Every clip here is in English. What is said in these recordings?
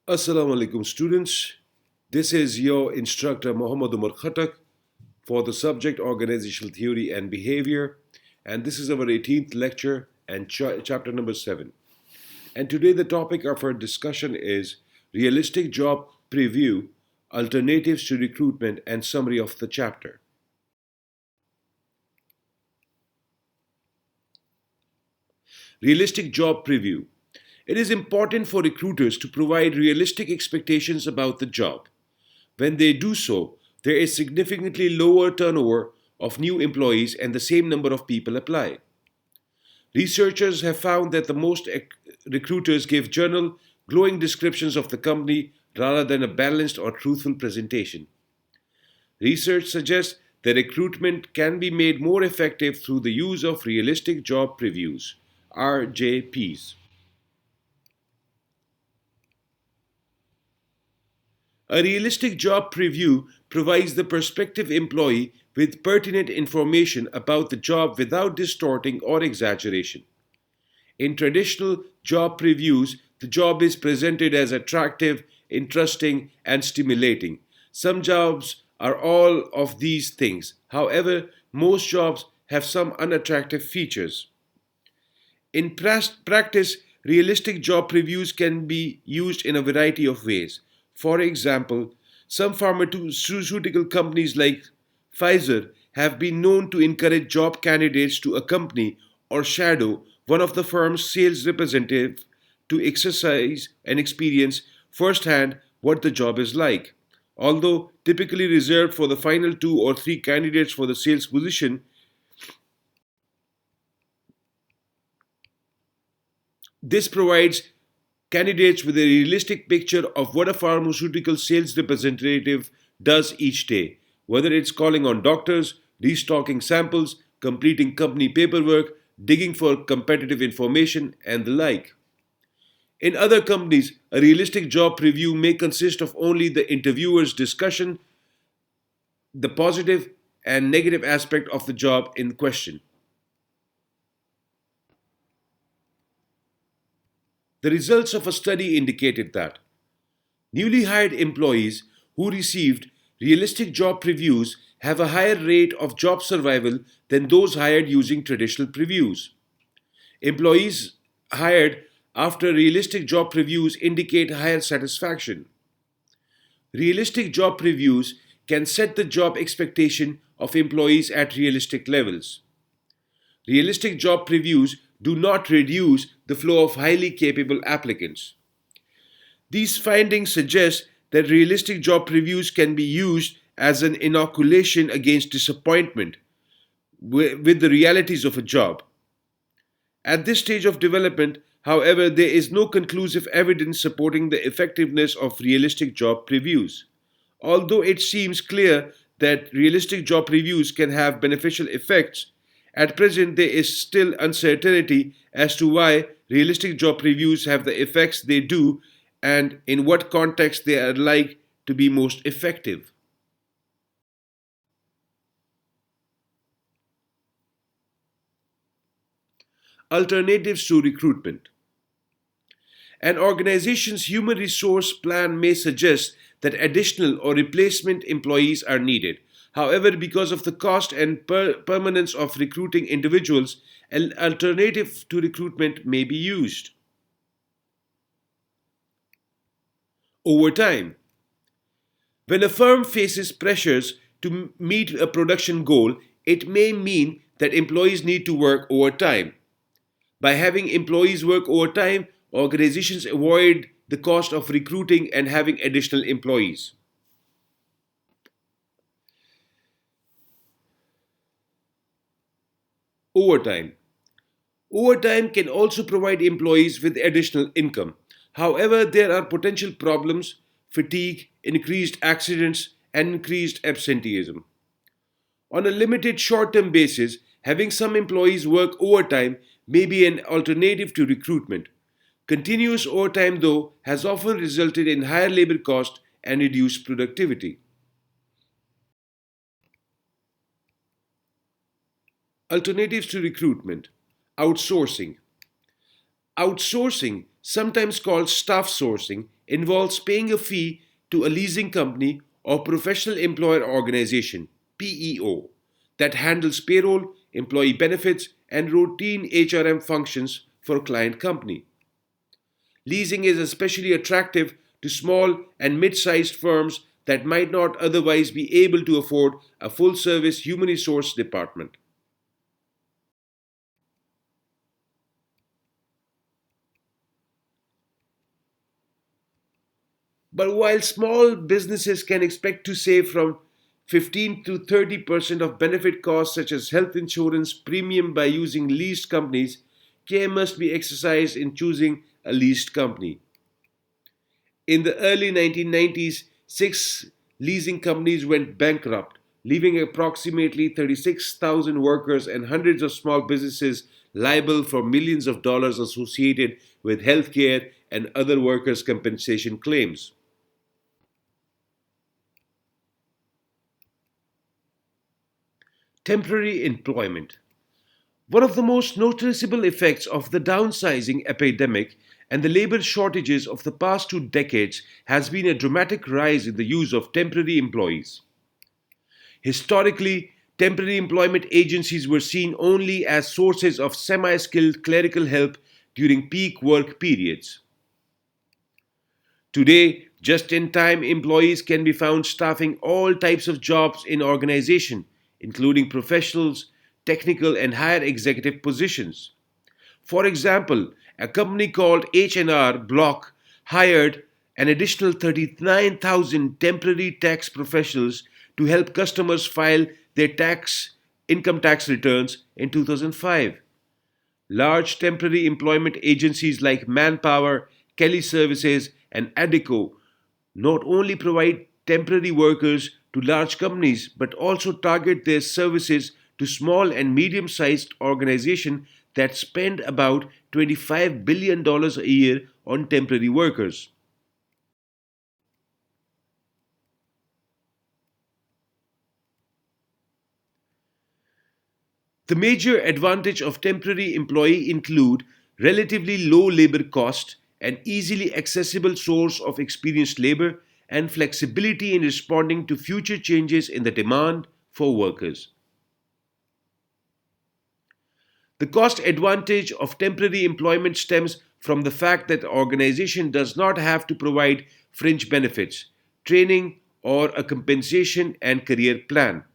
Assalamu alaikum students. This is your instructor Muhammad Umar Khatak for the subject Organizational Theory and Behavior, and this is our 18th lecture and chapter number 7. And today the topic of our discussion is Realistic Job Preview, Alternatives to Recruitment, and Summary of the chapter. Realistic Job Preview. It is important for recruiters to provide realistic expectations about the job. When they do so, there is significantly lower turnover of new employees and the same number of people apply. Researchers have found that the most recruiters give general, glowing descriptions of the company rather than a balanced or truthful presentation. Research suggests that recruitment can be made more effective through the use of realistic job previews, RJPs. A realistic job preview provides the prospective employee with pertinent information about the job without distorting or exaggeration. In traditional job previews, the job is presented as attractive, interesting, and stimulating. Some jobs are all of these things. However, most jobs have some unattractive features. In practice, realistic job previews can be used in a variety of ways. For example, some pharmaceutical companies like Pfizer have been known to encourage job candidates to accompany or shadow one of the firm's sales representatives to exercise and experience firsthand what the job is like. Although typically reserved for the final 2 or 3 candidates for the sales position, this provides candidates with a realistic picture of what a pharmaceutical sales representative does each day, whether it's calling on doctors, restocking samples, completing company paperwork, digging for competitive information, and the like. In other companies, a realistic job preview may consist of only the interviewer's discussion, the positive and negative aspect of the job in question. The results of a study indicated that newly hired employees who received realistic job previews have a higher rate of job survival than those hired using traditional previews. Employees hired after realistic job previews indicate higher satisfaction. Realistic job previews can set the job expectation of employees at realistic levels. Realistic job previews do not reduce the flow of highly capable applicants. These findings suggest that realistic job previews can be used as an inoculation against disappointment with the realities of a job. At this stage of development, however, there is no conclusive evidence supporting the effectiveness of realistic job previews. Although it seems clear that realistic job previews can have beneficial effects, at present there is still uncertainty as to why realistic job previews have the effects they do and in what context they are likely to be most effective. Alternatives to recruitment. An organization's human resource plan may suggest that additional or replacement employees are needed. However, because of the cost and permanence of recruiting individuals, an alternative to recruitment may be used. Overtime. When a firm faces pressures to meet a production goal, it may mean that employees need to work overtime. By having employees work overtime, organizations avoid the cost of recruiting and having additional employees. Overtime. Overtime can also provide employees with additional income. However, there are potential problems, fatigue, increased accidents, and increased absenteeism. On a limited short term basis, having some employees work overtime may be an alternative to recruitment. Continuous overtime, though, has often resulted in higher labor cost and reduced productivity. Alternatives to recruitment. Outsourcing. Outsourcing, sometimes called staff sourcing, involves paying a fee to a leasing company or professional employer organization, PEO, that handles payroll, employee benefits, and routine HRM functions for a client company. Leasing is especially attractive to small and mid sized firms that might not otherwise be able to afford a full service human resource department. But while small businesses can expect to save from 15 to 30% of benefit costs such as health insurance premium by using leased companies, care must be exercised in choosing a leased company. In the early 1990s, six leasing companies went bankrupt, leaving approximately 36,000 workers and hundreds of small businesses liable for millions of dollars associated with healthcare and other workers' compensation claims. Temporary employment. One of the most noticeable effects of the downsizing epidemic and the labor shortages of the past 2 decades has been a dramatic rise in the use of temporary employees. Historically, temporary employment agencies were seen only as sources of semi skilled clerical help during peak work periods. Today, just in time employees can be found staffing all types of jobs in organization, including professionals, technical and higher executive positions. For example, a company called H&R Block hired an additional 39,000 temporary tax professionals to help customers file their income tax returns in 2005. Large temporary employment agencies like Manpower, Kelly Services, and Adico not only provide temporary workers to large companies but also target their services to small and medium sized organizations that spend about $25 billion a year on temporary workers. The major advantage of temporary employee include relatively low labor cost, an easily accessible source of experienced labor, and flexibility in responding to future changes in the demand for workers. The cost advantage of temporary employment stems from the fact that the organization does not have to provide fringe benefits, training, or a compensation and career plan.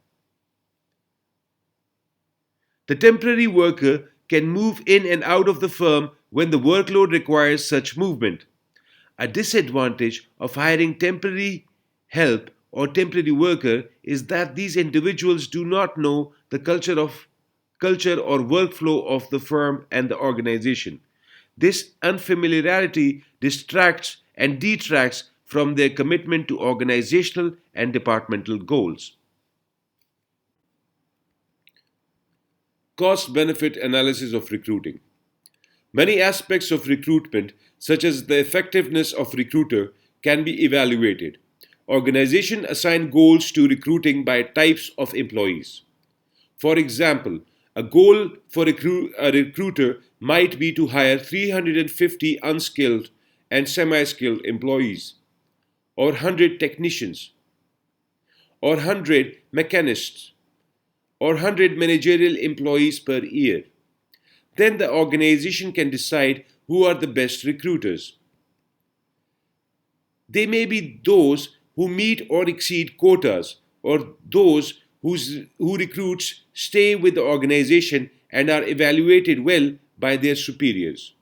The temporary worker can move in and out of the firm when the workload requires such movement. A disadvantage of hiring temporary help or temporary worker is that these individuals do not know the culture or workflow of the firm and the organization. This unfamiliarity distracts and detracts from their commitment to organizational and departmental goals. Cost benefit analysis of recruiting. Many aspects of recruitment, such as the effectiveness of recruiter, can be evaluated. Organizations assign goals to recruiting by types of employees. For example, a goal for a recruiter might be to hire 350 unskilled and semi skilled employees, or 100 technicians, or 100 mechanists, or 100 managerial employees per year. Then the organization can decide who are the best recruiters. They may be those who meet or exceed quotas, or those who recruits stay with the organization and are evaluated well by their superiors.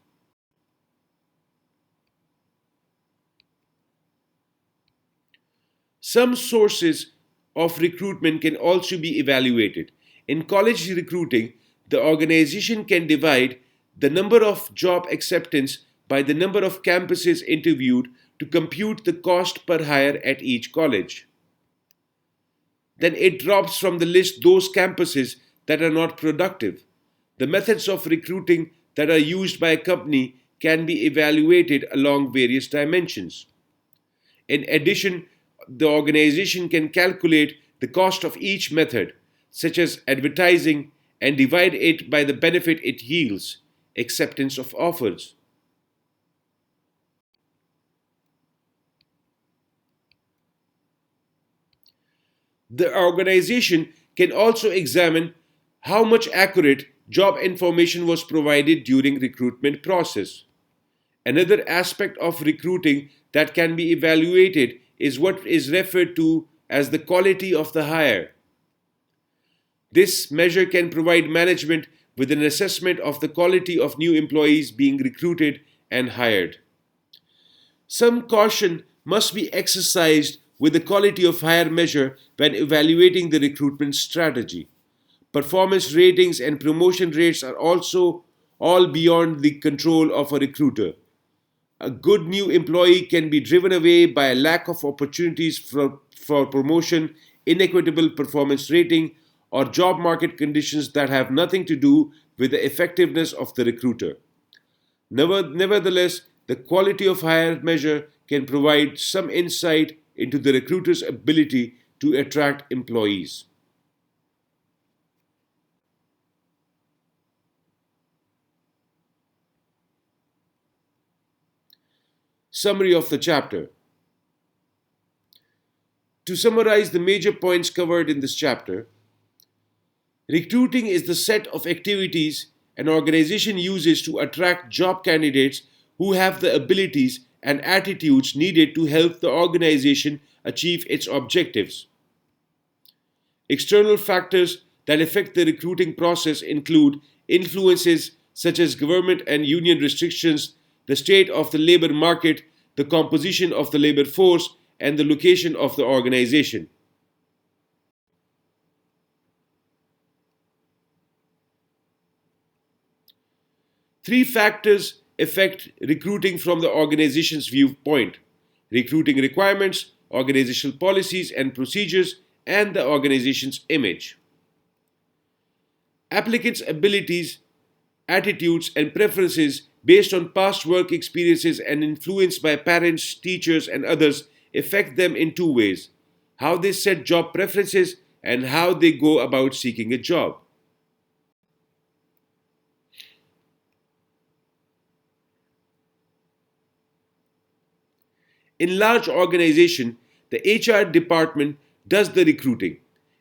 Some sources of recruitment can also be evaluated. In college recruiting, the organization can divide the number of job acceptance by the number of campuses interviewed to compute the cost per hire at each college. Then it drops from the list those campuses that are not productive. The methods of recruiting that are used by a company can be evaluated along various dimensions. In addition, the organization can calculate the cost of each method, such as advertising, and divide it by the benefit it yields, acceptance of offers. The organization can also examine how much accurate job information was provided during recruitment process. Another aspect of recruiting that can be evaluated is what is referred to as the quality of the hire. This measure can provide management with an assessment of the quality of new employees being recruited and hired. Some caution must be exercised with the quality of hire measure when evaluating the recruitment strategy. Performance ratings and promotion rates are also all beyond the control of a recruiter. A good new employee can be driven away by a lack of opportunities for promotion, inequitable performance rating, or job market conditions that have nothing to do with the effectiveness of the recruiter. Nevertheless, the quality of hire measure can provide some insight into the recruiter's ability to attract employees. Summary of the chapter. To summarize the major points covered in this chapter, recruiting is the set of activities an organization uses to attract job candidates who have the abilities and attitudes needed to help the organization achieve its objectives. External factors that affect the recruiting process include influences such as government and union restrictions, the state of the labor market, the composition of the labor force, and the location of the organization. Three factors affect recruiting from the organization's viewpoint: recruiting requirements, organizational policies and procedures, and the organization's image. Applicants' abilities, attitudes, and preferences based on past work experiences and influenced by parents, teachers, and others affect them in two ways: how they set job preferences and how they go about seeking a job. In large organization, the HR department does the recruiting.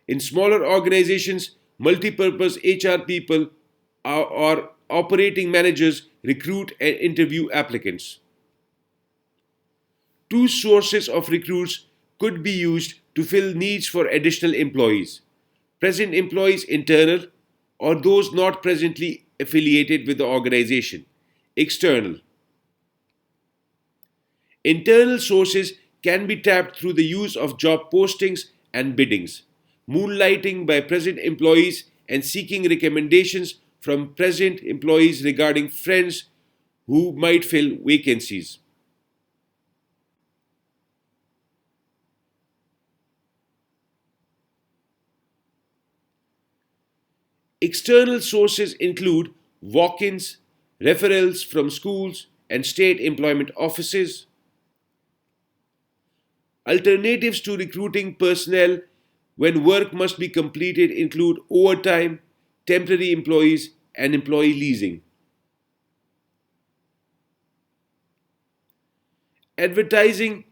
In smaller organizations, multipurpose HR people or operating managers recruit and interview applicants. Two sources of recruits could be used to fill needs for additional employees: present employees internal or those not presently affiliated with the organization, external. Internal sources can be tapped through the use of job postings and biddings, moonlighting by present employees, and seeking recommendations from present employees regarding friends who might fill vacancies. External sources include walk ins, referrals from schools and state employment offices. Alternatives to recruiting personnel when work must be completed include overtime, temporary employees, and employee leasing. Advertising,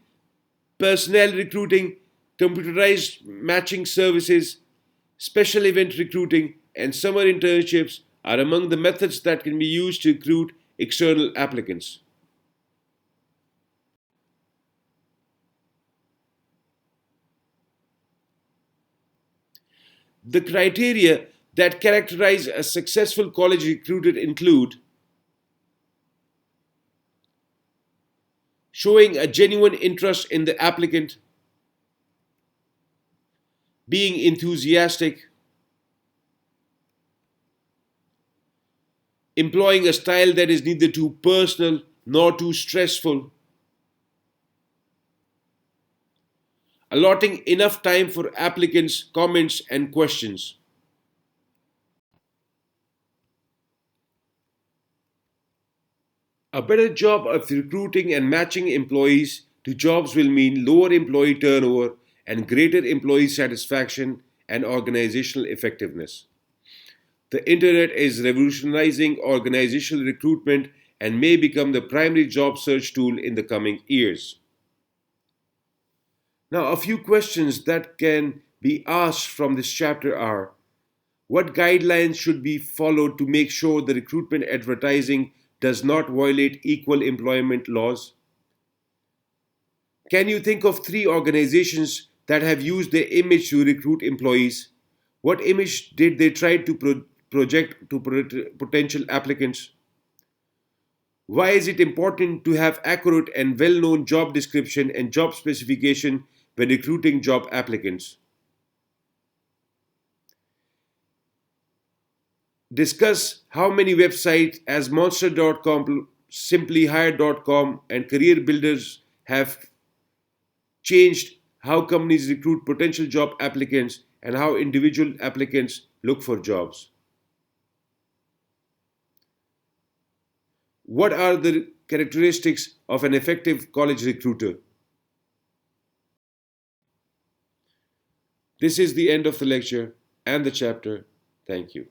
personnel recruiting, computerized matching services, special event recruiting, and summer internships are among the methods that can be used to recruit external applicants. The criteria that characterize a successful college recruiter include showing a genuine interest in the applicant, being enthusiastic, employing a style that is neither too personal nor too stressful, allotting enough time for applicants' comments and questions. A better job of recruiting and matching employees to jobs will mean lower employee turnover and greater employee satisfaction and organizational effectiveness. The internet is revolutionizing organizational recruitment and may become the primary job search tool in the coming years. Now, a few questions that can be asked from this chapter are: what guidelines should be followed to make sure the recruitment advertising does not violate equal employment laws? Can you think of three organizations that have used their image to recruit employees? What image did they try to project to potential applicants? Why is it important to have accurate and well known job description and job specification when recruiting job applicants? Discuss how many websites as monster.com, simplyhire.com, and career builders have changed how companies recruit potential job applicants and how individual applicants look for jobs. What are the characteristics of an effective college recruiter? This is the end of the lecture and the chapter. Thank you.